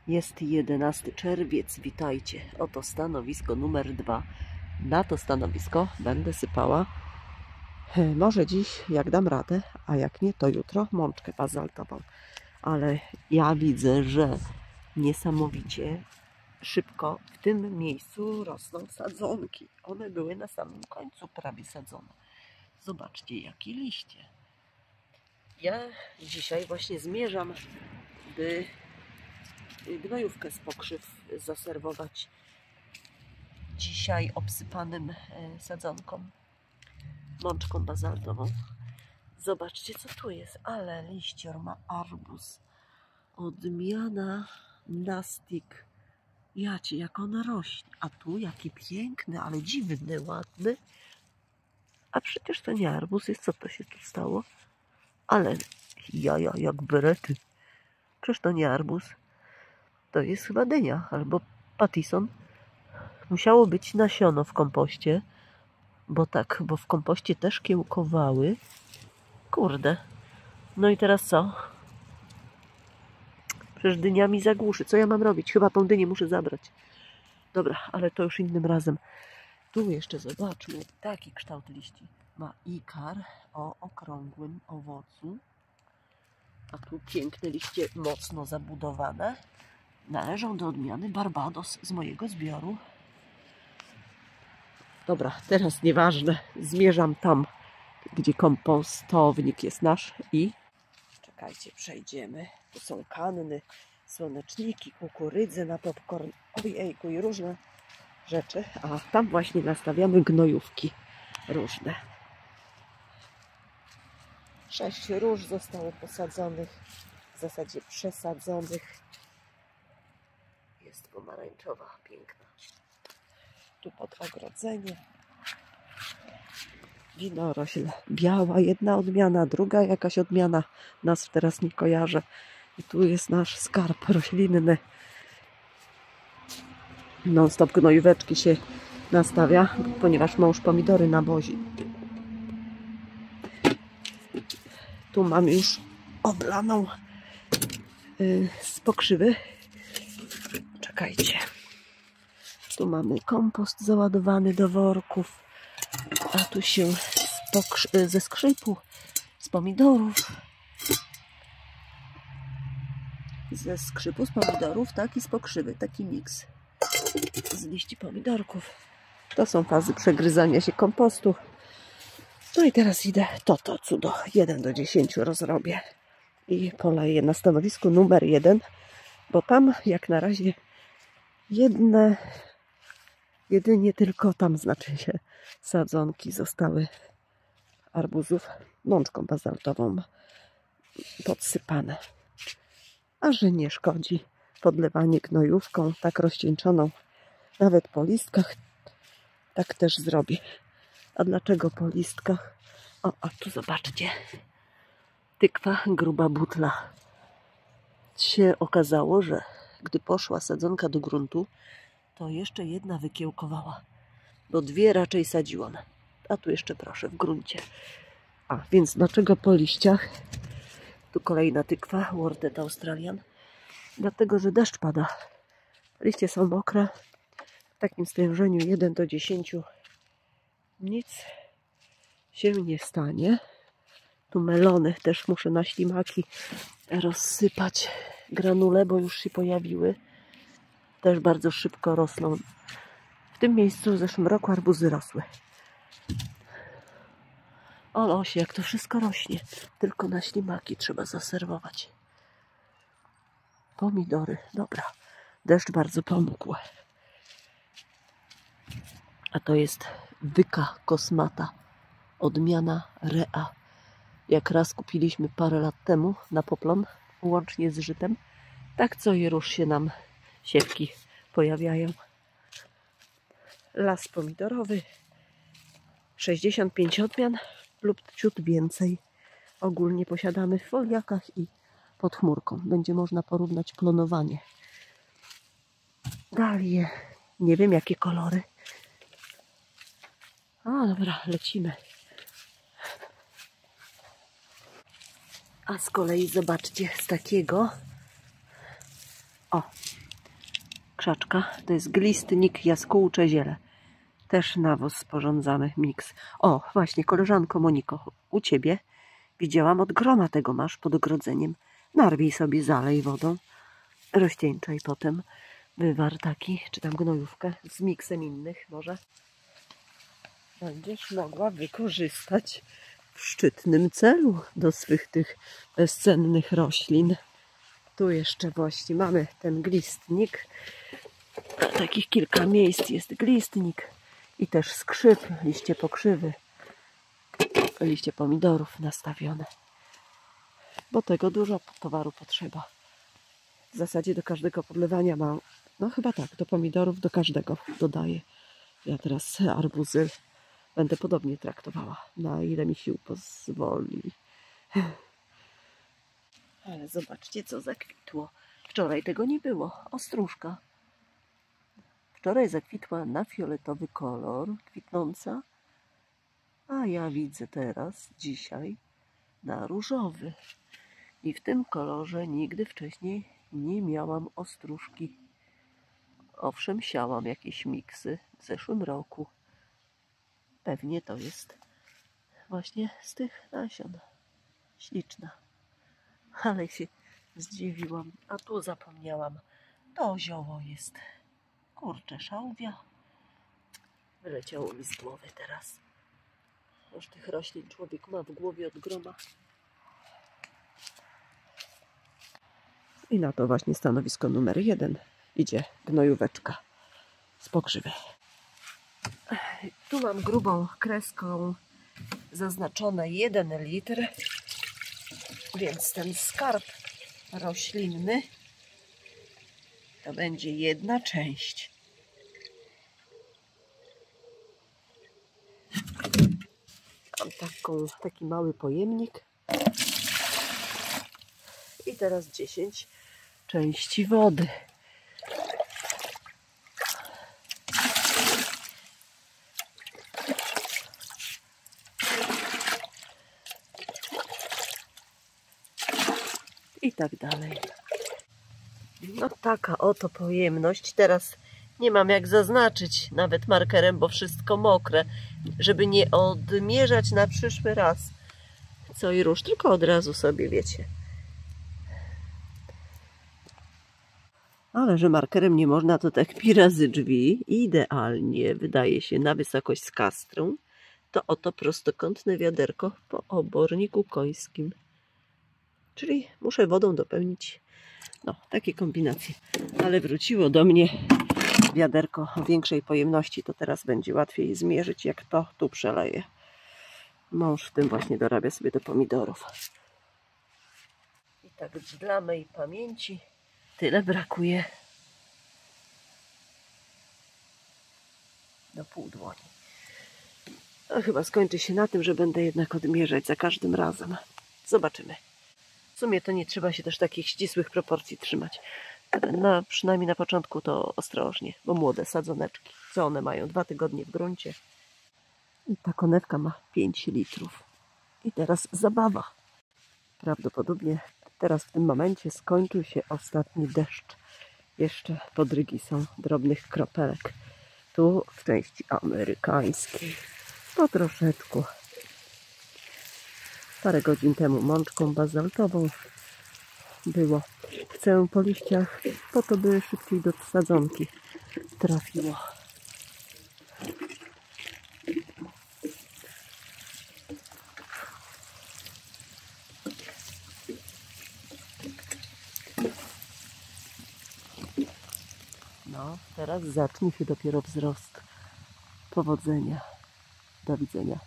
Jest 11 czerwiec, witajcie. Oto stanowisko numer 2. Na to stanowisko będę sypała może dziś, jak dam radę, a jak nie, to jutro mączkę bazaltową. Ale ja widzę, że niesamowicie szybko w tym miejscu rosną sadzonki. One były na samym końcu prawie sadzone. Zobaczcie, jakie liście. Ja dzisiaj właśnie zmierzam, by gnojówkę z pokrzyw zaserwować dzisiaj obsypanym sadzonką, mączką bazaltową. Zobaczcie, co tu jest, ale liścior ma arbuz. Odmiana Nastic. Jacie, jak ona rośnie. A tu jaki piękny, ale dziwny, ładny. A przecież to nie arbuz jest, co to się tu stało? Ale jaja, jak berety. Przecież to nie arbuz. To jest chyba dynia albo patison. Musiało być nasiono w kompoście, bo w kompoście też kiełkowały. Kurde. No i teraz co? Przecież dynia mi zagłuszy. Co ja mam robić? Chyba tą dynię muszę zabrać. Dobra, ale to już innym razem. Tu jeszcze zobaczmy. Taki kształt liści ma ikar o okrągłym owocu. A tu piękne liście, mocno zabudowane. Należą do odmiany Barbados z mojego zbioru. Dobra, teraz nieważne. Zmierzam tam, gdzie kompostownik jest nasz i... Czekajcie, przejdziemy. Tu są kanny, słoneczniki, kukurydzy na popcorn. Ojejku, i różne rzeczy. A tam właśnie nastawiamy gnojówki różne. 6 róż zostało posadzonych, w zasadzie przesadzonych. Jest pomarańczowa, piękna. Tu pod ogrodzenie. Winorośl biała, jedna odmiana, druga jakaś odmiana. Nazw teraz nie kojarzę. I tu jest nasz skarb roślinny. Non-stop gnojóweczki się nastawia, ponieważ mąż pomidory nawozi. Tu mam już oblaną z pokrzywy. Czekajcie. Tu mamy kompost załadowany do worków. A tu się ze skrzypu, z pomidorów. Ze skrzypu, z pomidorów, tak, i z pokrzywy. Taki miks z liści pomidorków. To są fazy przegryzania się kompostu. No i teraz idę to cudo 1 do 10 rozrobię i poleję na stanowisku numer 1, bo tam jak na razie jedynie tylko tam, znaczy się, sadzonki zostały arbuzów mączką bazaltową podsypane. A że nie szkodzi podlewanie gnojówką tak rozcieńczoną nawet po listkach, tak też zrobię. A dlaczego po listkach? A tu zobaczcie. Tykwa, gruba butla. Się okazało, że gdy poszła sadzonka do gruntu, to jeszcze jedna wykiełkowała, bo 2 raczej sadziłam. A tu jeszcze proszę, w gruncie. A więc dlaczego po liściach? Tu kolejna tykwa, Wortet Australian. Dlatego, że deszcz pada. Liście są mokre. W takim stężeniu 1 do 10 nic się nie stanie. Tu melony też muszę na ślimaki rozsypać granule, bo już się pojawiły. Też bardzo szybko rosną. W tym miejscu w zeszłym roku arbuzy rosły. O losie, jak to wszystko rośnie. Tylko na ślimaki trzeba zaserwować. Pomidory, dobra. Deszcz bardzo pomógł. A to jest wyka kosmata. Odmiana Rea. Jak raz kupiliśmy parę lat temu na poplon, łącznie z żytem. Tak co i rusz się nam siewki pojawiają. Las pomidorowy. 65 odmian lub ciut więcej. Ogólnie posiadamy w foliakach i pod chmurką. Będzie można porównać klonowanie. Dalie. Nie wiem jakie kolory. A dobra, lecimy. A z kolei zobaczcie, z takiego krzaczka. To jest glistnik jaskółcze ziele. Też nawóz sporządzamy, miks. O, właśnie, koleżanko Moniko, u Ciebie widziałam, od groma tego masz pod ogrodzeniem. Narwij sobie, zalej wodą, rozcieńczaj potem wywar taki, czy tam gnojówkę z miksem innych może. Będziesz mogła wykorzystać w szczytnym celu do swych tych bezcennych roślin. Tu jeszcze właśnie mamy ten glistnik. Takich kilka miejsc jest glistnik i też skrzyp, liście pokrzywy, liście pomidorów nastawione. Bo tego dużo towaru potrzeba. W zasadzie do każdego podlewania mam, no chyba tak, do pomidorów do każdego dodaję. Ja teraz arbuzy będę podobnie traktowała, na ile mi sił pozwoli. Ale zobaczcie, co zakwitło. Wczoraj tego nie było. Ostróżka. Wczoraj zakwitła na fioletowy kolor, kwitnąca. A ja widzę teraz, dzisiaj, na różowy. I w tym kolorze nigdy wcześniej nie miałam ostróżki. Owszem, siałam jakieś miksy w zeszłym roku. Pewnie to jest właśnie z tych nasion. Śliczna. Ale się zdziwiłam. A tu zapomniałam. To zioło jest. Kurczę, szałwia. Wyleciało mi z głowy teraz. Już tych roślin człowiek ma w głowie od groma. I na to właśnie stanowisko numer 1 idzie gnojóweczka z pokrzywy. Tu mam grubą kreską zaznaczone 1 litr, więc ten skarb roślinny to będzie 1 część. Mam taki mały pojemnik i teraz 10 części wody. I tak dalej. No taka oto pojemność. Teraz nie mam jak zaznaczyć nawet markerem, bo wszystko mokre, żeby nie odmierzać na przyszły raz co i róż, tylko od razu sobie wiecie. Ale że markerem nie można, to tak pi razy drzwi. Idealnie wydaje się na wysokość z kastrą. To oto prostokątne wiaderko po oborniku końskim. Czyli muszę wodą dopełnić. No, takie kombinacje. Ale wróciło do mnie wiaderko o większej pojemności. To teraz będzie łatwiej zmierzyć, jak to tu przeleję. Mąż w tym właśnie dorabia sobie do pomidorów. I tak dla mej pamięci tyle brakuje do pół dłoni. No, chyba skończy się na tym, że będę jednak odmierzać za każdym razem. Zobaczymy. W sumie to nie trzeba się też takich ścisłych proporcji trzymać. Przynajmniej na początku to ostrożnie, bo młode sadzoneczki. Co one mają? 2 tygodnie w gruncie. I ta konewka ma 5 litrów. I teraz zabawa. Prawdopodobnie teraz w tym momencie skończył się ostatni deszcz. Jeszcze podrygi są drobnych kropelek. Tu w części amerykańskiej. Po troszeczku. Parę godzin temu mączką bazaltową było. Chcę po liściach, po to by szybciej do sadzonki trafiło. No, teraz zacznie się dopiero wzrost. Powodzenia. Do widzenia.